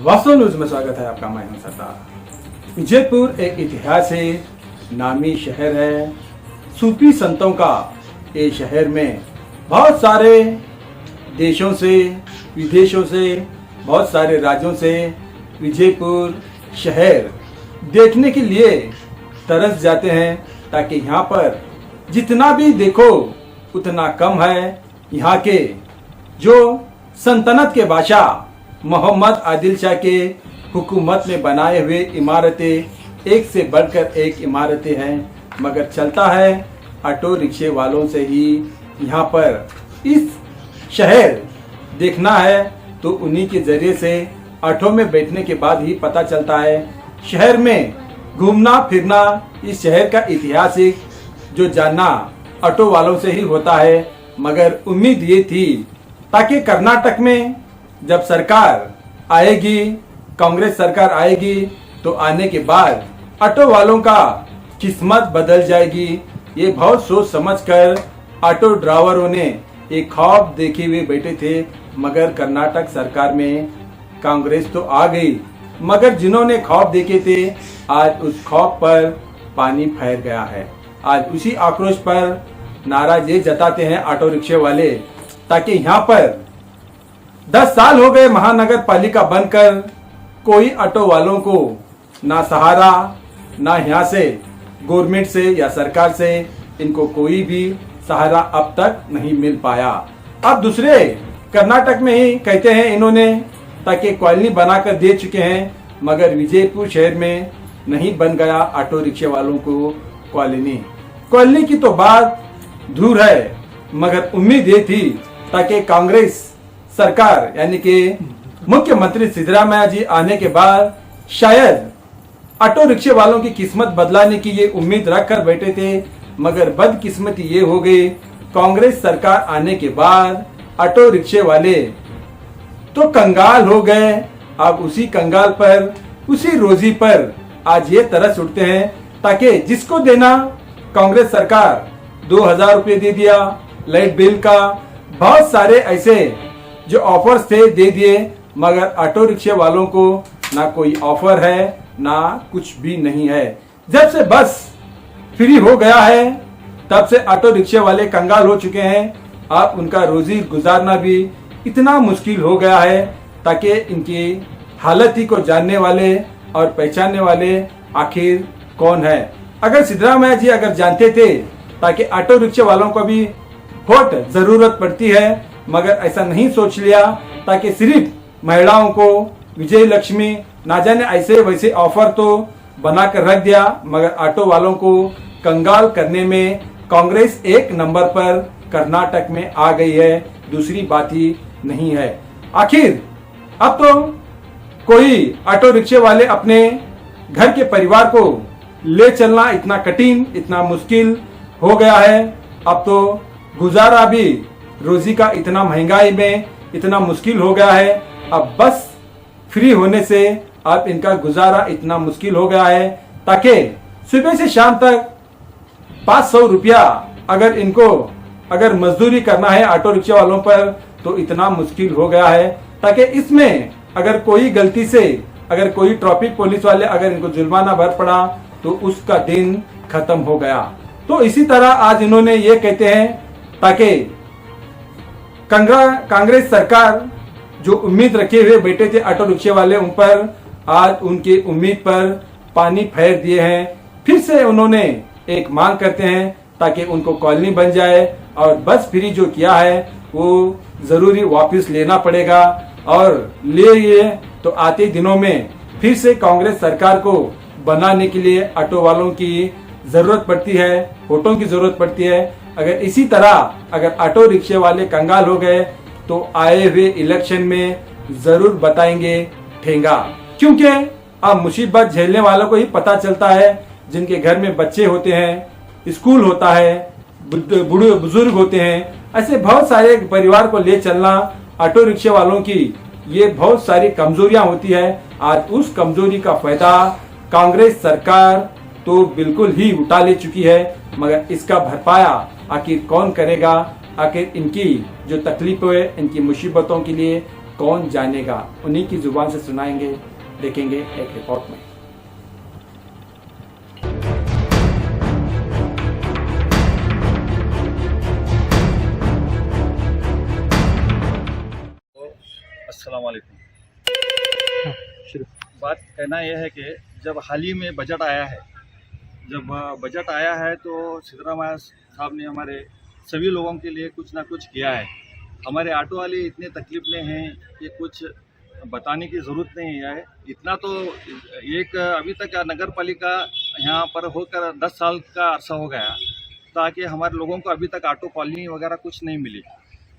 वास्तव न्यूज में स्वागत है आपका। मैं हूं सरदार। विजयपुर एक ऐतिहासिक नामी शहर है। सूफी संतों का ये शहर में बहुत सारे देशों से, विदेशों से, बहुत सारे राज्यों से विजयपुर शहर देखने के लिए तरस जाते हैं, ताकि यहाँ पर जितना भी देखो उतना कम है। यहाँ के जो सल्तनत के बादशाह मोहम्मद आदिल शाह के हुकूमत में बनाए हुए इमारतें एक से बढ़कर एक इमारतें हैं, मगर चलता है ऑटो रिक्शे वालों से ही। यहाँ पर इस शहर देखना है तो उन्हीं के जरिए से ऑटो में बैठने के बाद ही पता चलता है। शहर में घूमना फिरना, इस शहर का ऐतिहासिक जो जानना ऑटो वालों से ही होता है। मगर उम्मीद ये थी ताकि कर्नाटक में जब सरकार आएगी, कांग्रेस सरकार आएगी, तो आने के बाद ऑटो वालों का किस्मत बदल जाएगी। ये बहुत सोच समझकर ऑटो ड्राइवरों ने एक ख्वाब देखे हुए बैठे थे। मगर कर्नाटक सरकार में कांग्रेस तो आ गई, मगर जिन्होंने ख्वाब देखे थे आज उस ख्वाब पर पानी फेर गया है। आज उसी आक्रोश पर नाराज ये जताते हैं ऑटो रिक्शे वाले, ताकि यहाँ पर 10 साल हो गए महानगर पालिका बनकर, कोई ऑटो वालों को ना सहारा, ना यहाँ से गवर्नमेंट से या सरकार से इनको कोई भी सहारा अब तक नहीं मिल पाया। अब दूसरे कर्नाटक में ही कहते हैं इन्होंने, ताकि कॉलोनी बनाकर दे चुके हैं, मगर विजयपुर शहर में नहीं बन गया ऑटो रिक्शे वालों को कॉलोनी की तो बात दूर है, मगर उम्मीद ये थी ताकि कांग्रेस सरकार यानी कि मुख्यमंत्री सिद्धरामैया जी आने के बाद शायद ऑटो रिक्शे वालों की किस्मत बदलाने की ये उम्मीद रखकर बैठे थे। मगर बदकिस्मती ये हो गई, कांग्रेस सरकार आने के बाद ऑटो रिक्शे वाले तो कंगाल हो गए। अब उसी कंगाल पर, उसी रोजी पर आज ये तरस उठते हैं, ताकि जिसको देना कांग्रेस सरकार 2000 रुपये दे दिया, लाइट बिल का बहुत सारे ऐसे जो ऑफर्स थे दे दिए, मगर ऑटो रिक्शे वालों को ना कोई ऑफर है ना कुछ भी नहीं है। जब से बस फ्री हो गया है तब से ऑटो रिक्शे वाले कंगाल हो चुके हैं। अब उनका रोजी गुजारना भी इतना मुश्किल हो गया है, ताकि इनकी हालत ही को जानने वाले और पहचानने वाले आखिर कौन है। अगर सिद्धरामैया जी अगर जानते थे ताकि ऑटो रिक्शे वालों को भी वोट जरूरत पड़ती है, मगर ऐसा नहीं सोच लिया, ताकि सिर्फ महिलाओं को विजय लक्ष्मी ना जाने ऐसे वैसे ऑफर तो बनाकर रख दिया, मगर ऑटो वालों को कंगाल करने में कांग्रेस एक नंबर पर कर्नाटक में आ गई है। दूसरी बात ही नहीं है। आखिर अब तो कोई ऑटो रिक्शे वाले अपने घर के परिवार को ले चलना इतना कठिन, इतना मुश्किल हो गया है। अब तो गुजारा भी रोजी का इतना महंगाई में इतना मुश्किल हो गया है। अब बस फ्री होने से अब इनका गुजारा इतना मुश्किल हो गया है, ताकि सुबह से शाम तक 500 रुपया अगर मजदूरी करना है ऑटो रिक्शा वालों पर, तो इतना मुश्किल हो गया है, ताकि इसमें अगर कोई गलती से अगर कोई ट्रैफिक पुलिस वाले अगर इनको जुर्माना भर पड़ा तो उसका दिन खत्म हो गया। तो इसी तरह आज इन्होंने ये कहते हैं, ताकि कांग्रेस सरकार जो उम्मीद रखे हुए बैठे थे ऑटो रिक्शे वाले, उन पर आज उनकी उम्मीद पर पानी फेर दिए हैं। फिर से उन्होंने एक मांग करते हैं ताकि उनको कॉलोनी बन जाए, और बस फ्री जो किया है वो जरूरी वापस लेना पड़ेगा। और ले तो आते दिनों में फिर से कांग्रेस सरकार को बनाने के लिए ऑटो वालों की जरूरत पड़ती है, वोटों की जरूरत पड़ती है। अगर इसी तरह अगर ऑटो रिक्शे वाले कंगाल हो गए तो आए हुए इलेक्शन में जरूर बताएंगे ठेंगा, क्योंकि अब मुसीबत झेलने वालों को ही पता चलता है। जिनके घर में बच्चे होते हैं, स्कूल होता है, बूढ़े बुजुर्ग होते हैं, ऐसे बहुत सारे परिवार को ले चलना ऑटो रिक्शे वालों की ये बहुत सारी कमजोरियां होती है। आज उस कमजोरी का फायदा कांग्रेस सरकार तो बिल्कुल ही उठा ले चुकी है, मगर इसका भरपाया आखिर कौन करेगा? आखिर इनकी जो तकलीफें, इनकी मुसीबतों के लिए कौन जानेगा, उन्हीं की जुबान से सुनाएंगे, देखेंगे एक रिपोर्ट में। अस्सलाम वालेकुम। बात कहना यह है कि जब हाल ही में बजट आया है, तो सिद्धरामैया साहब ने हमारे सभी लोगों के लिए कुछ ना कुछ किया है। हमारे ऑटो वाले इतने तकलीफ में हैं कि कुछ बताने की ज़रूरत नहीं है। इतना तो एक अभी तक नगर पालिका यहाँ पर होकर 10 साल का अरसा हो गया, ताकि हमारे लोगों को अभी तक ऑटो कॉलोनी वगैरह कुछ नहीं मिली।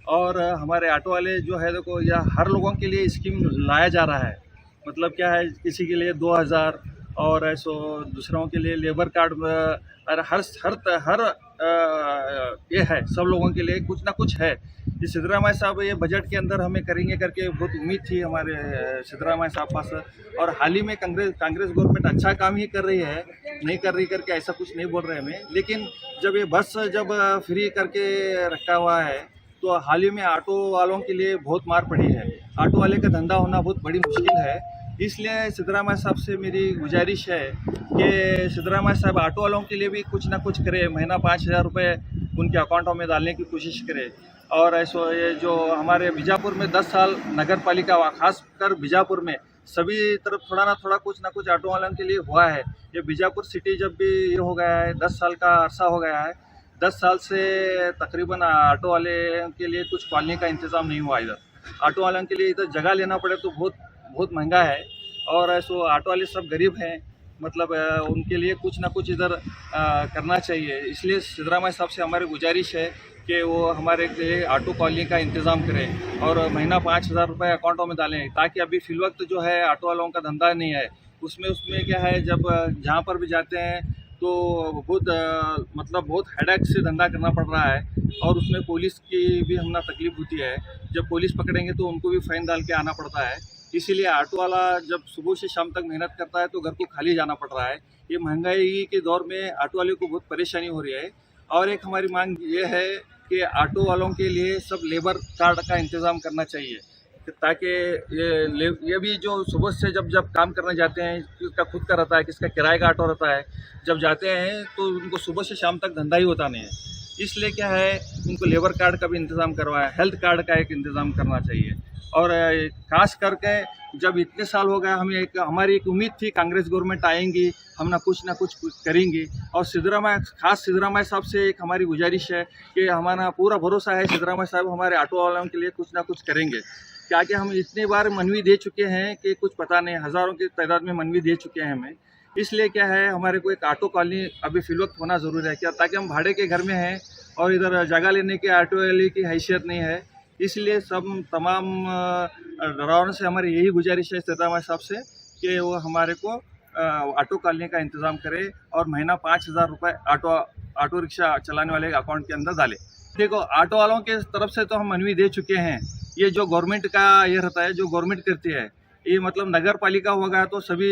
और हमारे ऑटो वाले जो है देखो, यह हर लोगों के लिए स्कीम लाया जा रहा है। मतलब क्या है, किसी के लिए 2000 और ऐसो दूसरों के लिए लेबर कार्ड, और हर ये है, सब लोगों के लिए कुछ ना कुछ है। ये सिद्धरामैया साहब ये बजट के अंदर हमें करेंगे करके बहुत उम्मीद थी हमारे सिद्धरामैया साहब पास। और हाल ही में कांग्रेस गवर्नमेंट अच्छा काम ही कर रही है, नहीं कर रही करके ऐसा कुछ नहीं बोल रहे हमें। लेकिन जब ये बस जब फ्री करके रखा हुआ है, तो हाल ही में ऑटो वालों के लिए बहुत मार पड़ी है। ऑटो वाले का धंधा होना बहुत बड़ी मुश्किल है। इसलिए सिद्धरामैया साहब से मेरी गुजारिश है कि सिद्धरामैया साहब ऑटो वालों के लिए भी कुछ ना कुछ करे, महीना 5000 रुपये उनके अकाउंटों में डालने की कोशिश करे। और ऐसो ये जो हमारे बीजापुर में 10 साल नगर पालिका, खासकर बीजापुर में सभी तरफ थोड़ा ना कुछ ऑटो वालों के लिए हुआ है। ये बीजापुर सिटी जब भी ये हो गया है, 10 साल का अरसा हो गया है, 10 साल से तकरीबन ऑटो वाले के लिए कुछ कॉलोनी का इंतज़ाम नहीं हुआ। इधर ऑटो वालों के लिए इधर जगह लेना पड़े तो बहुत महंगा है। और ऐसो ऑटो वाले सब गरीब हैं, मतलब उनके लिए कुछ ना कुछ इधर करना चाहिए। इसलिए सिद्धरामैया साहब से हमारी गुजारिश है कि वो हमारे लिए ऑटो कॉलोनी का इंतज़ाम करें और महीना 5000 रुपये अकाउंटों में डालें, ताकि अभी फ़िलवक्त जो है ऑटो वालों का धंधा नहीं है। उसमें क्या है, जब जहाँ पर भी जाते हैं तो बहुत हेडेक से धंधा करना पड़ रहा है। और उसमें पुलिस की भी हमने तकलीफ होती है। जब पुलिस पकड़ेंगे तो उनको भी फ़ाइन डाल के आना पड़ता है। इसीलिए ऑटो वाला जब सुबह से शाम तक मेहनत करता है तो घर को खाली जाना पड़ रहा है। ये महंगाई के दौर में ऑटो वाले को बहुत परेशानी हो रही है। और एक हमारी मांग ये है कि ऑटो वालों के लिए सब लेबर कार्ड का इंतज़ाम करना चाहिए, ताकि ये भी जो सुबह से जब काम करने जाते हैं, किसका खुद का रहता है, किसका किराए का ऑटो रहता है, जब जाते हैं तो उनको सुबह से शाम तक धंधा ही होता नहीं है। इसलिए क्या है, उनको लेबर कार्ड का भी इंतज़ाम करवाया, हेल्थ कार्ड का एक इंतज़ाम करना चाहिए। और खास करके जब इतने साल हो गए, हमारी एक उम्मीद थी कांग्रेस गवर्नमेंट आएंगी, हम ना कुछ करेंगे। और सिद्धरामैया साहब से एक हमारी गुजारिश है कि हमारा पूरा भरोसा है सिद्धरामैया साहब हमारे ऑटो वालों के लिए कुछ ना कुछ करेंगे। क्या कि हम इतनी बार मनवी दे चुके हैं कि कुछ पता नहीं, हज़ारों की तादाद में मनवी दे चुके हैं हमें। इसलिए क्या है, हमारे को एक ऑटो कॉलोनी अभी फिलवक्त होना ज़रूरी है, क्या ताकि हम भाड़े के घर में हैं और इधर जगह लेने के ऑटो वाले की हैसियत नहीं है। इसलिए तमाम ड्राइवरों से हमारी यही गुजारिश है सिद्धरामैया साहब से कि वो हमारे को ऑटो कॉलोनी का इंतज़ाम करे और महीना 5000 रुपये ऑटो रिक्शा चलाने वाले अकाउंट के अंदर डाले। देखो, ऑटो वालों के तरफ से तो हम मनवी दे चुके हैं। ये जो गवर्नमेंट का ये रहता है, जो गवर्नमेंट करती है, ये मतलब नगर पालिका होगा तो सभी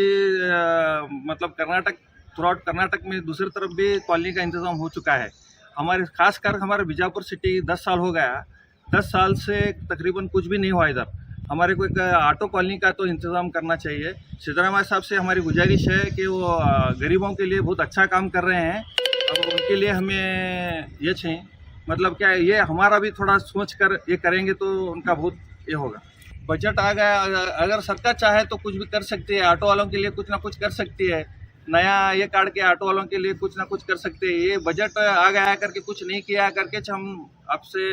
थ्रू कर्नाटक में दूसरी तरफ भी कॉलोनी का इंतज़ाम हो चुका है। खासकर हमारे बीजापुर सिटी 10 साल हो गया, 10 साल से तकरीबन कुछ भी नहीं हुआ इधर। हमारे को एक ऑटो कॉलोनी का तो इंतज़ाम करना चाहिए। सिद्धरामैया साहब से हमारी गुजारिश है कि वो गरीबों के लिए बहुत अच्छा काम कर रहे हैं। अब उनके लिए हमें ये चाहिए, मतलब क्या है, ये हमारा भी थोड़ा सोच कर ये करेंगे तो उनका बहुत ये होगा। बजट आ गया, अगर सरकार चाहे तो कुछ भी कर सकती है, ऑटो वालों के लिए कुछ ना कुछ कर सकती है। नया ये कार्ड के ऑटो वालों के लिए कुछ ना कुछ कर सकते हैं। ये बजट आ गया करके कुछ नहीं किया करके हम आपसे,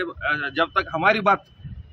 जब तक हमारी बात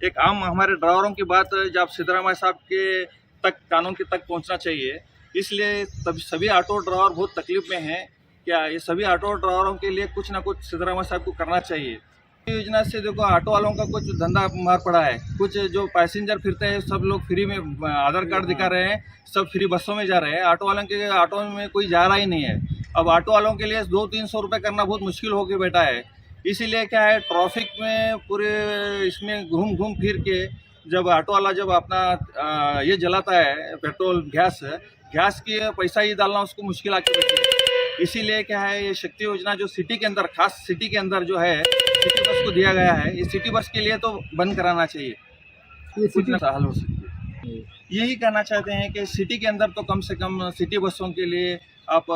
एक आम हमारे ड्राइवरों की बात जब सिद्धरामैया साहब के तक कानून के तक पहुंचना चाहिए। इसलिए सभी ऑटो ड्राइवर बहुत तकलीफ में हैं। क्या ये सभी ऑटो ड्राइवरों के लिए कुछ ना कुछ सिद्धरामैया साहब को करना चाहिए। योजना से देखो, ऑटो वालों का कुछ धंधा मार पड़ा है। कुछ जो पैसेंजर फिरते हैं सब लोग फ्री में आधार कार्ड दिखा रहे हैं, सब फ्री बसों में जा रहे हैं। ऑटो वालों के ऑटो में कोई जा रहा ही नहीं है। अब ऑटो वालों के लिए 200-300 रुपये करना बहुत मुश्किल हो के बैठा है। इसीलिए क्या है, ट्रैफिक में पूरे इसमें घूम फिर के जब ऑटो वाला जब अपना ये जलाता है पेट्रोल गैस की पैसा ही डालना उसको मुश्किल आके बैठी है। इसीलिए क्या है, ये शक्ति योजना जो सिटी के अंदर, खास सिटी के अंदर जो है, सिटी बस को दिया गया है, ये सिटी बस के लिए तो बंद कराना चाहिए। ये कुछ सिटी ना हल हो सकती है। यही कहना चाहते हैं कि सिटी के अंदर तो कम से कम सिटी बसों के लिए आप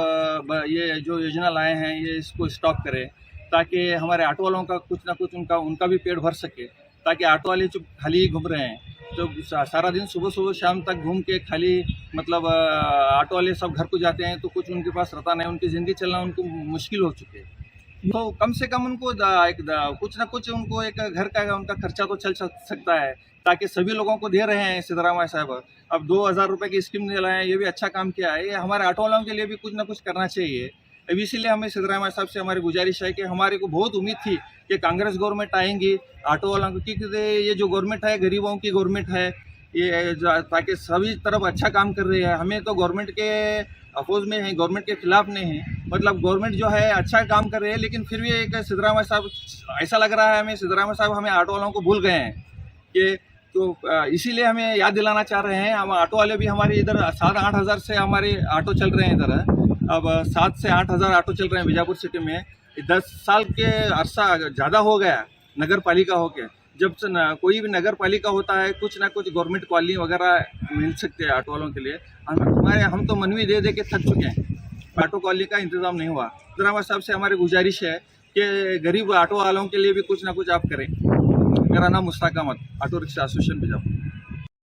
ये जो योजना लाए हैं ये इसको स्टॉप करें, ताकि हमारे ऑटो वालों का कुछ ना कुछ उनका भी पेट भर सके। ताकि ऑटो वाले जो खाली घूम रहे हैं, जो सारा दिन सुबह सुबह शाम तक घूम के खाली मतलब ऑटो वाले सब घर को जाते हैं, तो कुछ उनके पास रहता नहीं, उनकी ज़िंदगी चलना उनको मुश्किल हो चुकी है। तो कम से कम उनको कुछ ना कुछ उनको एक घर का उनका खर्चा तो चल सकता है, ताकि सभी लोगों को दे रहे हैं सिद्धरामैया साहब। अब 2000 रुपये की स्कीम दिलाए हैं, ये भी अच्छा काम किया है। ये हमारे ऑटो वालों के लिए भी कुछ ना कुछ करना चाहिए। अब इसीलिए हमें सिद्धरामैया साहब से हमारी गुजारिश है कि हमारे को बहुत उम्मीद थी कि कांग्रेस गवर्नमेंट आएंगी ऑटो वालों को, क्योंकि ये जो गवर्नमेंट है गरीबों की गवर्नमेंट है, ये ताकि सभी तरफ अच्छा काम कर रही है। हमें तो गवर्नमेंट के अपोज में है, गवर्नमेंट के खिलाफ नहीं है। मतलब गवर्नमेंट जो है अच्छा काम कर रही है, लेकिन फिर भी एक सिद्धरामैया साहब, ऐसा लग रहा है हमें सिद्धरामैया साहब हमें ऑटो वालों को भूल गए हैं कि तो इसीलिए हमें याद दिलाना चाह रहे हैं। हम ऑटो वाले भी हमारे इधर 7-8 हज़ार से हमारे ऑटो चल रहे हैं इधर। अब 7 से 8 हज़ार ऑटो चल रहे हैं बीजापुर सिटी में। 10 साल के अरसा ज़्यादा हो गया नगर पालिका हो के। जब से कोई भी नगर पालिका होता है, कुछ ना कुछ गवर्नमेंट कॉलोनी वगैरह मिल सकते हैं ऑटो वालों के लिए। हम तो मनवी दे दे के थक चुके हैं, ऑटो कॉलोनी का इंतज़ाम नहीं हुआ। सिद्धरामैया साहब से हमारी गुजारिश है कि गरीब ऑटो वालों के लिए भी कुछ ना कुछ आप करें। मेरा नाम Mushtaq Ahmad, auto rickshaw association Bijapur.